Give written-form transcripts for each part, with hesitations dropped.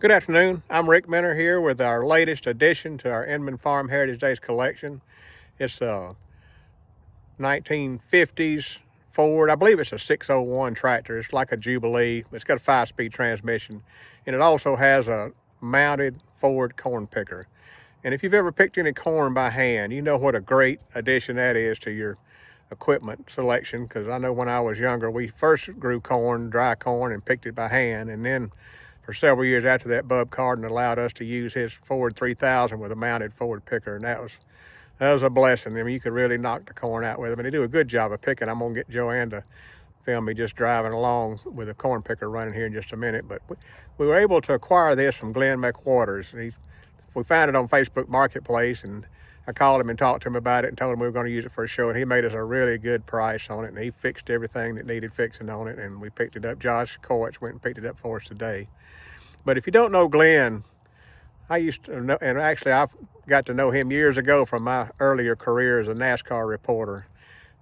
Good afternoon. I'm Rick Minner here with our latest addition to our Inman Farm Heritage Days collection. It's a 1950s Ford. I believe it's a 601 tractor. It's like a Jubilee. It's got a 5-speed transmission, and it also has a mounted Ford corn picker. And if you've ever picked any corn by hand, you know what a great addition that is to your equipment selection, because I know when I was younger, we first grew corn, dry corn, and picked it by hand, and then for several years after that, Bub Carden allowed us to use his Ford 3000 with a mounted Ford picker, and that was a blessing. I mean, you could really knock the corn out with them, and they do a good job of picking. I'm gonna get Joanne to film me just driving along with a corn picker running here in just a minute. But we were able to acquire this from Glenn McWaters. We found it on Facebook Marketplace, and I called him and talked to him about it and told him we were going to use it for a show, and he made us a really good price on it, and he fixed everything that needed fixing on it, and we picked it up. Josh Coach went and picked it up for us today. But if you don't know Glenn, I used to know, and actually I got to know him years ago from my earlier career as a NASCAR reporter.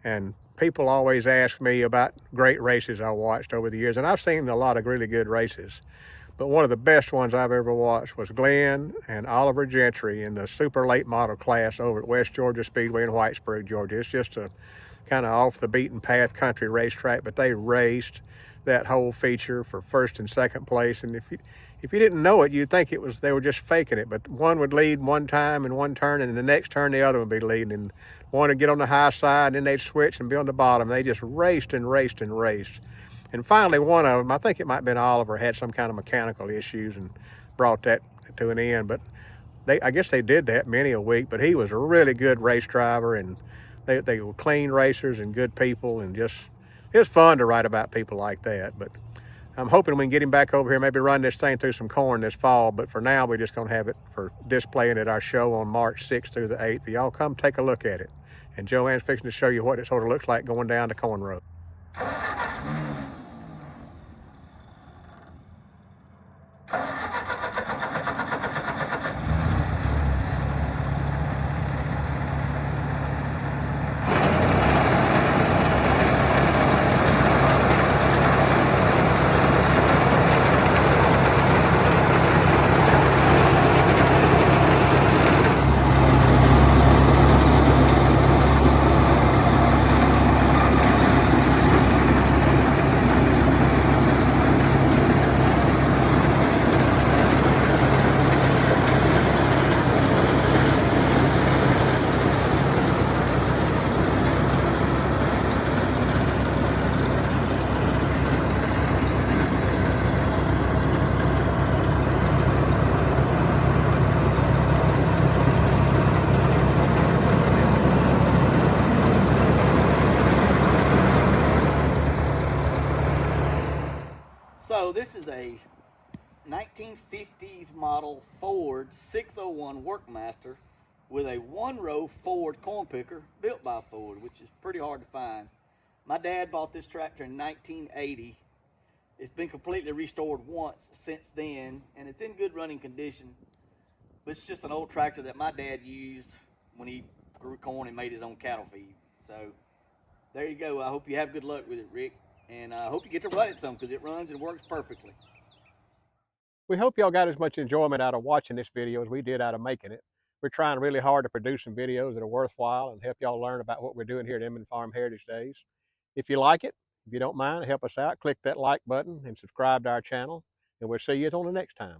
And people always ask me about great races I watched over the years, and I've seen a lot of really good races. But one of the best ones I've ever watched was Glenn and Oliver Gentry in the super late model class over at West Georgia Speedway in Whitesburg, Georgia. It's just a kind of off the beaten path country racetrack, but they raced that whole feature for first and second place. And if you didn't know it, you'd think they were just faking it. But one would lead one time in one turn, and the next turn the other would be leading. And one would get on the high side, and then they'd switch and be on the bottom. They just raced and raced and raced. And finally, one of them, I think it might have been Oliver, had some kind of mechanical issues and brought that to an end. But I guess they did that many a week. But he was a really good race driver, and they were clean racers and good people, and just it was fun to write about people like that. But I'm hoping we can get him back over here, maybe run this thing through some corn this fall. But for now, we're just going to have it for displaying at our show on March 6th through the 8th. Y'all come take a look at it. And Joanne's fixing to show you what it sort of looks like going down the corn road. So this is a 1950s model Ford 601 Workmaster with a one-row Ford corn picker built by Ford, which is pretty hard to find. My dad bought this tractor in 1980. It's been completely restored once since then, and it's in good running condition. But it's just an old tractor that my dad used when he grew corn and made his own cattle feed. So there you go. I hope you have good luck with it, Rick. And I hope you get to run it some, because it runs and works perfectly. We hope y'all got as much enjoyment out of watching this video as we did out of making it. We're trying really hard to produce some videos that are worthwhile and help y'all learn about what we're doing here at Inman Farm Heritage Days. If you like it, if you don't mind, help us out. Click that like button and subscribe to our channel. And we'll see you on the next time.